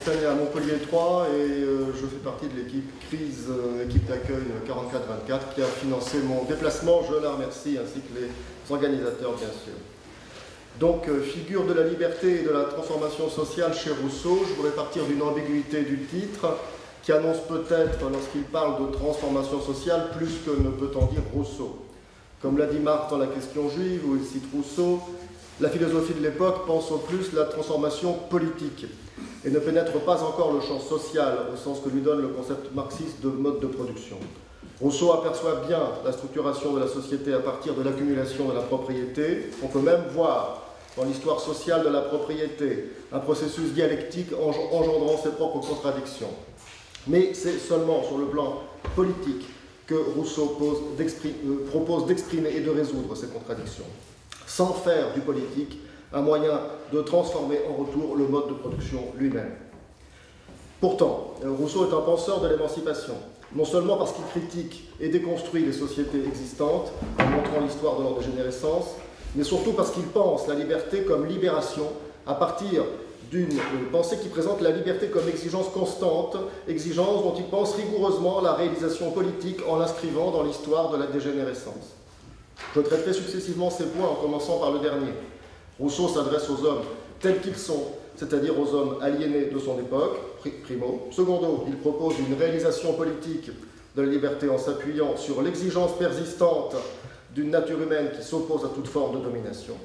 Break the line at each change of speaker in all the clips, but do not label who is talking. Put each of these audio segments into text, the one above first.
année à Montpellier 3 et je fais partie de l'équipe crise, équipe d'accueil 44-24 qui a financé mon déplacement. Je la remercie ainsi que les organisateurs bien sûr. Donc, figure de la liberté et de la transformation sociale chez Rousseau, je voudrais partir d'une ambiguïté du titre qui annonce peut-être, lorsqu'il parle de transformation sociale, plus que ne peut en dire Rousseau. Comme l'a dit Marx dans La question juive, où il cite Rousseau, la philosophie de l'époque pense au plus la transformation politique et ne pénètre pas encore le champ social au sens que lui donne le concept marxiste de mode de production. Rousseau aperçoit bien la structuration de la société à partir de l'accumulation de la propriété. On peut même voir dans l'histoire sociale de la propriété un processus dialectique engendrant ses propres contradictions. Mais c'est seulement sur le plan politique que Rousseau propose d'exprimer et de résoudre ces contradictions, sans faire du politique un moyen de transformer en retour le mode de production lui-même. Pourtant, Rousseau est un penseur de l'émancipation, non seulement parce qu'il critique et déconstruit les sociétés existantes en montrant l'histoire de leur dégénérescence, mais surtout parce qu'il pense la liberté comme libération à partir d'une pensée qui présente la liberté comme exigence constante, exigence dont il pense rigoureusement la réalisation politique en l'inscrivant dans l'histoire de la dégénérescence. Je traiterai successivement ces points en commençant par le dernier. Rousseau s'adresse aux hommes tels qu'ils sont, c'est-à-dire aux hommes aliénés de son époque, primo. Secondo, il propose une réalisation politique de la liberté en s'appuyant sur l'exigence persistante d'une nature humaine qui s'oppose à toute forme de domination.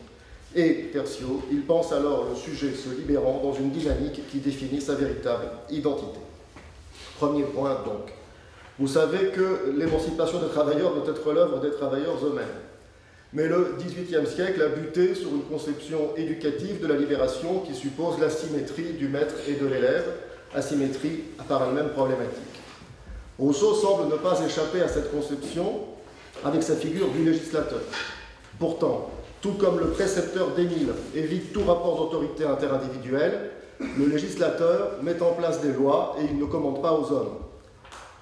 Et tertio, il pense alors le sujet se libérant dans une dynamique qui définit sa véritable identité. Premier point donc. Vous savez que l'émancipation des travailleurs doit être l'œuvre des travailleurs eux-mêmes. Mais le XVIIIe siècle a buté sur une conception éducative de la libération qui suppose l'asymétrie du maître et de l'élève, asymétrie par elle-même problématique. Rousseau semble ne pas échapper à cette conception avec sa figure du législateur. Pourtant, tout comme le précepteur d'Émile évite tout rapport d'autorité interindividuelle, le législateur met en place des lois et il ne commande pas aux hommes.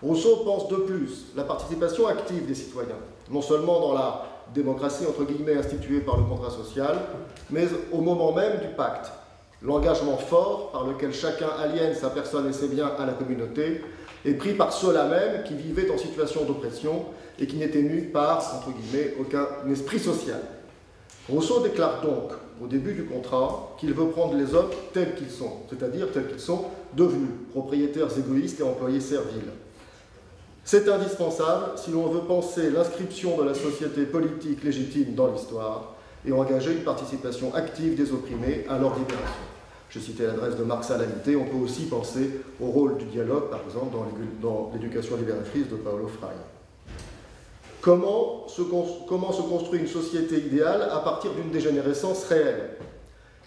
Rousseau pense de plus la participation active des citoyens, non seulement dans la démocratie entre guillemets instituée par le contrat social, mais au moment même du pacte, l'engagement fort par lequel chacun aliène sa personne et ses biens à la communauté est pris par ceux-là même qui vivaient en situation d'oppression et qui n'étaient mus par, entre guillemets, aucun esprit social. Rousseau déclare donc, au début du contrat, qu'il veut prendre les hommes tels qu'ils sont, c'est-à-dire tels qu'ils sont devenus, propriétaires égoïstes et employés serviles. C'est indispensable si l'on veut penser l'inscription de la société politique légitime dans l'histoire et engager une participation active des opprimés à leur libération. Je citais l'adresse de Marx à l'amitié, on peut aussi penser au rôle du dialogue, par exemple, dans l'éducation libératrice de Paulo Freire. Comment se construit une société idéale à partir d'une dégénérescence réelle?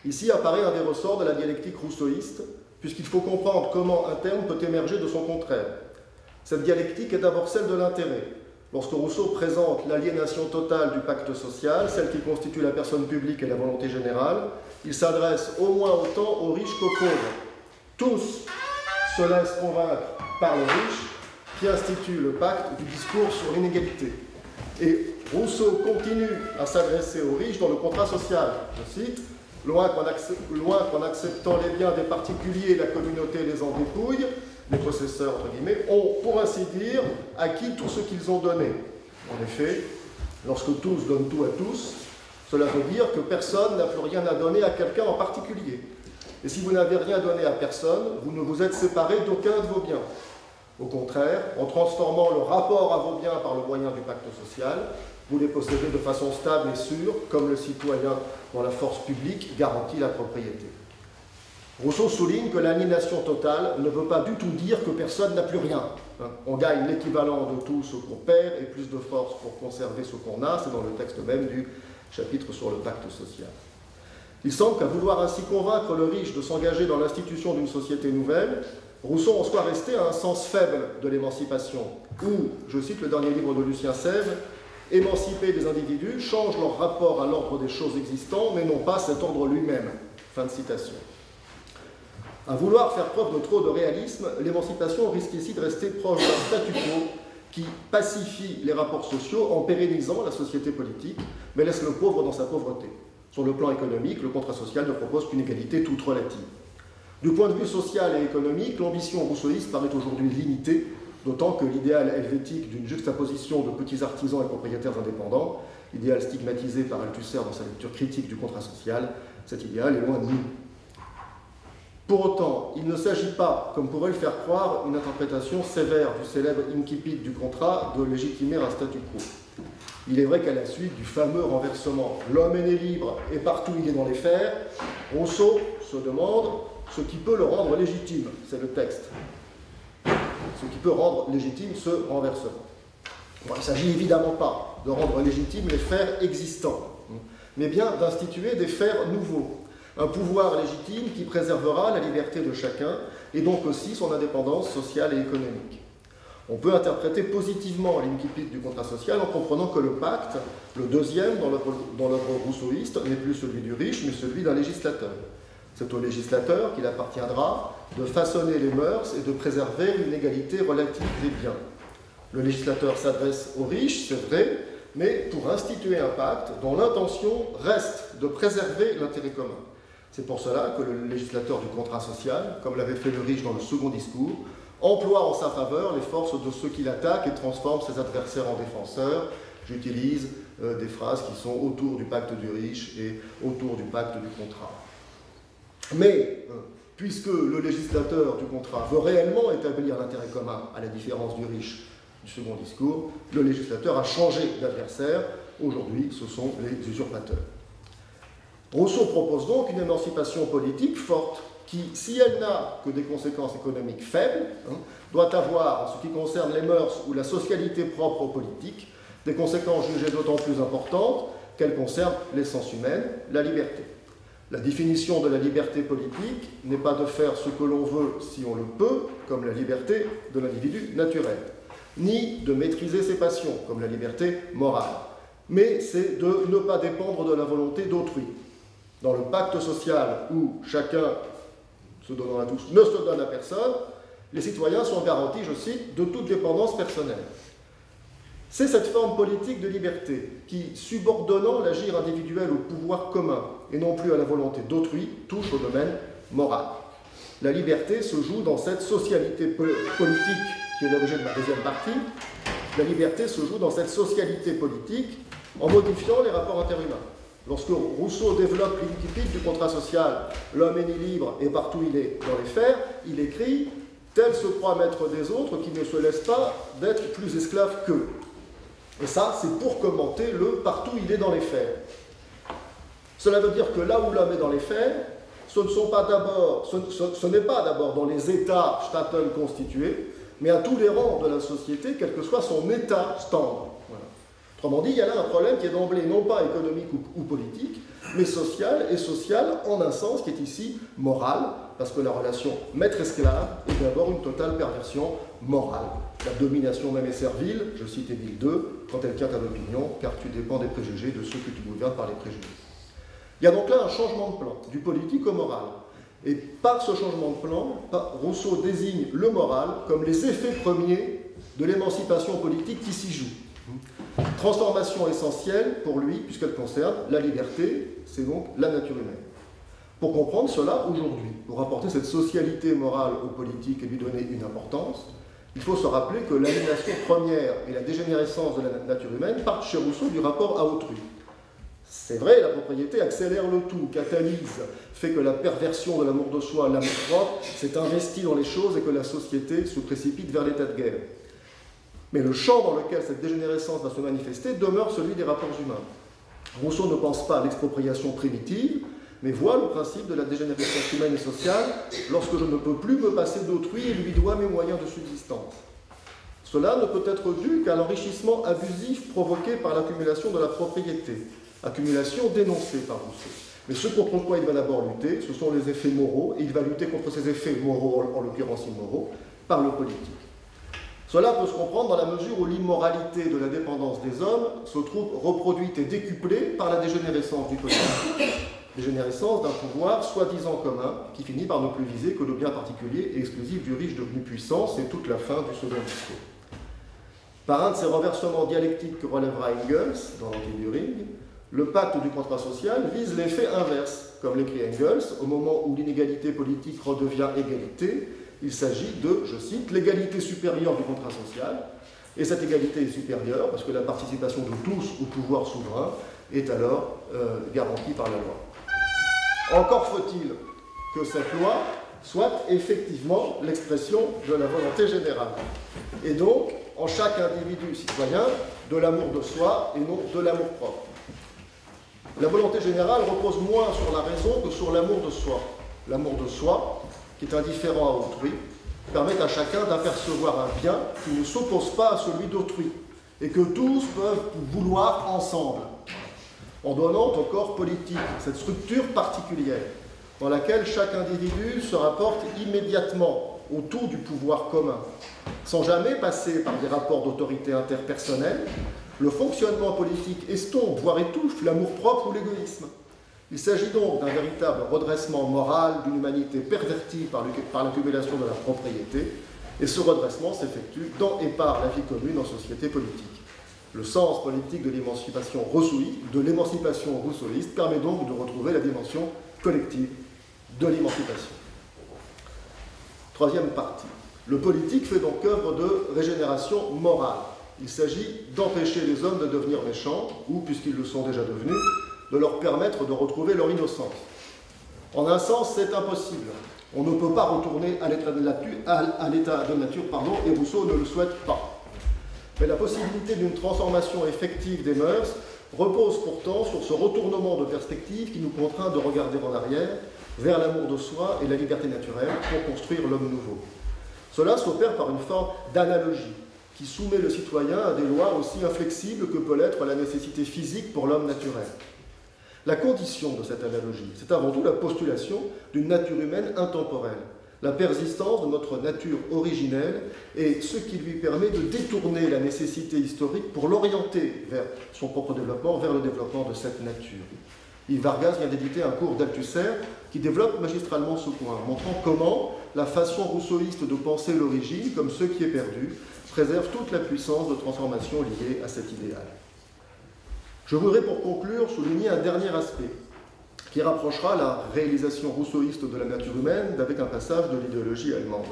Ici apparaît un des ressorts de la dialectique rousseauiste, puisqu'il faut comprendre comment un terme peut émerger de son contraire. Cette dialectique est d'abord celle de l'intérêt. Lorsque Rousseau présente l'aliénation totale du pacte social, celle qui constitue la personne publique et la volonté générale, il s'adresse au moins autant aux riches qu'aux pauvres. Tous se laissent convaincre par les riches qui instituent le pacte du discours sur l'inégalité. Et Rousseau continue à s'adresser aux riches dans le contrat social. Je cite, « Loin qu'en acceptant les biens des particuliers, la communauté les en dépouille, les possesseurs, entre guillemets, ont, pour ainsi dire, acquis tout ce qu'ils ont donné. » En effet, lorsque tous donnent tout à tous, cela veut dire que personne n'a plus rien à donner à quelqu'un en particulier. Et si vous n'avez rien donné à personne, vous ne vous êtes séparé d'aucun de vos biens. Au contraire, en transformant le rapport à vos biens par le moyen du pacte social, vous les possédez de façon stable et sûre, comme le citoyen dont la force publique garantit la propriété. Rousseau souligne que l'aliénation totale ne veut pas du tout dire que personne n'a plus rien. On gagne l'équivalent de tout ce qu'on perd et plus de force pour conserver ce qu'on a, c'est dans le texte même du chapitre sur le pacte social. Il semble qu'à vouloir ainsi convaincre le riche de s'engager dans l'institution d'une société nouvelle, Rousseau en soit resté à un sens faible de l'émancipation, où, je cite le dernier livre de Lucien Sèvres, « Émanciper des individus change leur rapport à l'ordre des choses existantes, mais non pas cet ordre lui-même. » Fin de citation. À vouloir faire preuve de trop de réalisme, l'émancipation risque ici de rester proche d'un statu quo qui pacifie les rapports sociaux en pérennisant la société politique, mais laisse le pauvre dans sa pauvreté. Sur le plan économique, le contrat social ne propose qu'une égalité toute relative. Du point de vue social et économique, l'ambition rousseauiste paraît aujourd'hui limitée, d'autant que l'idéal helvétique d'une juxtaposition de petits artisans et propriétaires indépendants, idéal stigmatisé par Althusser dans sa lecture critique du contrat social, cet idéal est loin de nous. Pour autant, il ne s'agit pas, comme pourrait le faire croire, une interprétation sévère du célèbre incipit du contrat de légitimer un statu quo. Il est vrai qu'à la suite du fameux renversement « l'homme est né libre et partout il est dans les fers », Rousseau se demande ce qui peut le rendre légitime, c'est le texte, ce qui peut rendre légitime ce renversement. Bon, il ne s'agit évidemment pas de rendre légitimes les fers existants, mais bien d'instituer des fers nouveaux. Un pouvoir légitime qui préservera la liberté de chacun et donc aussi son indépendance sociale et économique. On peut interpréter positivement l'incipit du contrat social en comprenant que le pacte, le deuxième dans l'œuvre rousseauiste, n'est plus celui du riche, mais celui d'un législateur. C'est au législateur qu'il appartiendra de façonner les mœurs et de préserver une égalité relative des biens. Le législateur s'adresse aux riches, c'est vrai, mais pour instituer un pacte dont l'intention reste de préserver l'intérêt commun. C'est pour cela que le législateur du contrat social, comme l'avait fait le riche dans le second discours, emploie en sa faveur les forces de ceux qui l'attaquent et transforme ses adversaires en défenseurs. J'utilise des phrases qui sont autour du pacte du riche et autour du pacte du contrat. Mais, puisque le législateur du contrat veut réellement établir l'intérêt commun, à la différence du riche du second discours, le législateur a changé d'adversaire. Aujourd'hui, ce sont les usurpateurs. Rousseau propose donc une émancipation politique forte qui, si elle n'a que des conséquences économiques faibles, doit avoir, en ce qui concerne les mœurs ou la socialité propre aux politiques, des conséquences jugées d'autant plus importantes qu'elles concernent l'essence humaine, la liberté. La définition de la liberté politique n'est pas de faire ce que l'on veut si on le peut, comme la liberté de l'individu naturel, ni de maîtriser ses passions, comme la liberté morale, mais c'est de ne pas dépendre de la volonté d'autrui. Dans le pacte social où chacun, se donnant à tous, ne se donne à personne, les citoyens sont garantis, je cite, de toute dépendance personnelle. C'est cette forme politique de liberté qui, subordonnant l'agir individuel au pouvoir commun et non plus à la volonté d'autrui, touche au domaine moral. La liberté se joue dans cette socialité politique qui est l'objet de ma deuxième partie. La liberté se joue dans cette socialité politique en modifiant les rapports interhumains. Lorsque Rousseau développe l'incipit du contrat social, l'homme est né libre et partout il est dans les fers, il écrit « Tel se croit maître des autres qui ne se laisse pas d'être plus esclave qu'eux ». Et ça, c'est pour commenter le « partout il est dans les fers ». Cela veut dire que là où l'homme est dans les fers, ce n'est pas d'abord dans les États Staaten constitués, mais à tous les rangs de la société, quel que soit son état stand. Voilà. Autrement dit, il y a là un problème qui est d'emblée non pas économique ou politique, mais social, et social en un sens qui est ici moral, parce que la relation maître-esclave est d'abord une totale perversion morale. La domination même est servile, je cite Émile II, quand elle tient à l'opinion, car tu dépends des préjugés de ceux que tu gouvernes par les préjugés. Il y a donc là un changement de plan, du politique au moral. Et par ce changement de plan, Rousseau désigne le moral comme les effets premiers de l'émancipation politique qui s'y joue. Transformation essentielle pour lui, puisqu'elle concerne la liberté, c'est donc la nature humaine. Pour comprendre cela aujourd'hui, pour apporter cette socialité morale aux politiques et lui donner une importance, il faut se rappeler que l'aliénation première et la dégénérescence de la nature humaine partent chez Rousseau du rapport à autrui. C'est vrai, la propriété accélère le tout, catalyse, fait que la perversion de l'amour de soi, l'amour propre, s'est investie dans les choses et que la société se précipite vers l'état de guerre. Mais le champ dans lequel cette dégénérescence va se manifester demeure celui des rapports humains. Rousseau ne pense pas à l'expropriation primitive, mais voit le principe de la dégénérescence humaine et sociale lorsque je ne peux plus me passer d'autrui et lui dois mes moyens de subsistance. Cela ne peut être dû qu'à l'enrichissement abusif provoqué par l'accumulation de la propriété, accumulation dénoncée par Rousseau. Mais ce contre quoi il va d'abord lutter, ce sont les effets moraux, et il va lutter contre ces effets moraux, en l'occurrence immoraux, par le politique. Cela peut se comprendre dans la mesure où l'immoralité de la dépendance des hommes se trouve reproduite et décuplée par la dégénérescence du politique. Dégénérescence d'un pouvoir soi-disant commun, qui finit par ne plus viser que le bien particulier et exclusif du riche devenu puissant, c'est toute la fin du second discours. Par un de ces renversements dialectiques que relèvera Engels dans l'Anti-Düring, Le pacte du contrat social vise l'effet inverse. Comme l'écrit Engels, au moment où l'inégalité politique redevient égalité, il s'agit de, je cite, l'égalité supérieure du contrat social. Et cette égalité est supérieure parce que la participation de tous au pouvoir souverain est alors garantie par la loi. Encore faut-il que cette loi soit effectivement l'expression de la volonté générale. Et donc, en chaque individu citoyen, de l'amour de soi et non de l'amour propre. La volonté générale repose moins sur la raison que sur l'amour de soi. L'amour de soi, qui est indifférent à autrui, permet à chacun d'apercevoir un bien qui ne s'oppose pas à celui d'autrui et que tous peuvent vouloir ensemble, en donnant au corps politique cette structure particulière dans laquelle chaque individu se rapporte immédiatement autour du pouvoir commun, sans jamais passer par des rapports d'autorité interpersonnelle. Le fonctionnement politique estompe, voire étouffe, l'amour-propre ou l'égoïsme. Il s'agit donc d'un véritable redressement moral d'une humanité pervertie par l'accumulation de la propriété, et ce redressement s'effectue dans et par la vie commune en société politique. Le sens politique de l'émancipation rousseauiste permet donc de retrouver la dimension collective de l'émancipation. Troisième partie. Le politique fait donc œuvre de régénération morale. Il s'agit d'empêcher les hommes de devenir méchants, ou, puisqu'ils le sont déjà devenus, de leur permettre de retrouver leur innocence. En un sens, c'est impossible. On ne peut pas retourner à l'état de nature, et Rousseau ne le souhaite pas. Mais la possibilité d'une transformation effective des mœurs repose pourtant sur ce retournement de perspective qui nous contraint de regarder en arrière, vers l'amour de soi et la liberté naturelle, pour construire l'homme nouveau. Cela s'opère par une forme d'analogie, qui soumet le citoyen à des lois aussi inflexibles que peut l'être la nécessité physique pour l'homme naturel. La condition de cette analogie, c'est avant tout la postulation d'une nature humaine intemporelle, la persistance de notre nature originelle et ce qui lui permet de détourner la nécessité historique pour l'orienter vers son propre développement, vers le développement de cette nature. Yves Vargas vient d'éditer un cours d'Althusser qui développe magistralement ce point, montrant comment la façon rousseauiste de penser l'origine, comme ce qui est perdu, préserve toute la puissance de transformation liée à cet idéal. Je voudrais pour conclure souligner un dernier aspect qui rapprochera la réalisation rousseauiste de la nature humaine avec un passage de l'idéologie allemande.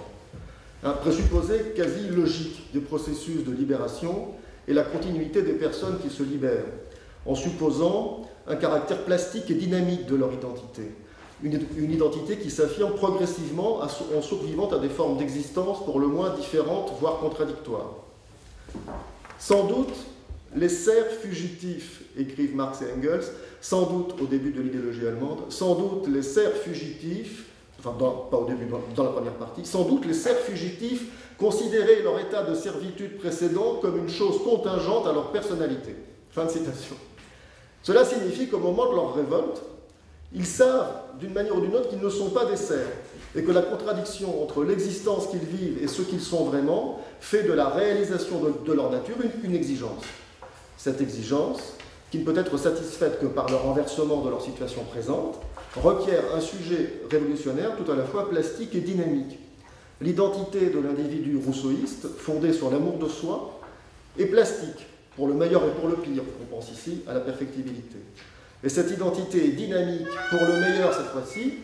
Un présupposé quasi logique des processus de libération et la continuité des personnes qui se libèrent, en supposant un caractère plastique et dynamique de leur identité. Une identité qui s'affirme progressivement en survivant à des formes d'existence pour le moins différentes, voire contradictoires. Sans doute, les serfs fugitifs, écrivent Marx et Engels, sans doute au début de l'idéologie allemande, sans doute les serfs fugitifs, enfin pas au début, dans la première partie, sans doute les serfs fugitifs considéraient leur état de servitude précédent comme une chose contingente à leur personnalité. Fin de citation. Cela signifie qu'au moment de leur révolte, ils savent, d'une manière ou d'une autre, qu'ils ne sont pas des serfs, et que la contradiction entre l'existence qu'ils vivent et ce qu'ils sont vraiment fait de la réalisation de leur nature une exigence. Cette exigence, qui ne peut être satisfaite que par le renversement de leur situation présente, requiert un sujet révolutionnaire tout à la fois plastique et dynamique. L'identité de l'individu rousseauiste, fondée sur l'amour de soi, est plastique, pour le meilleur et pour le pire. On pense ici à la perfectibilité. Et cette identité est dynamique, pour le meilleur cette fois-ci,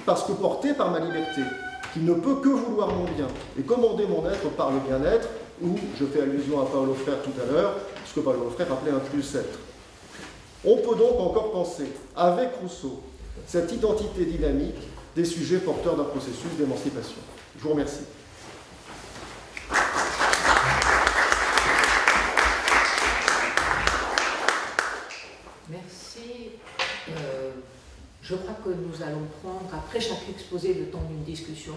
parce que portée par ma liberté, qui ne peut que vouloir mon bien et commander mon être par le bien-être, ou, je fais allusion à Paulo Freire tout à l'heure, ce que Paulo Freire appelait un plus-être. On peut donc encore penser, avec Rousseau, cette identité dynamique des sujets porteurs d'un processus d'émancipation. Je vous remercie.
Merci. Je crois que nous allons prendre, après chaque exposé, le temps d'une discussion.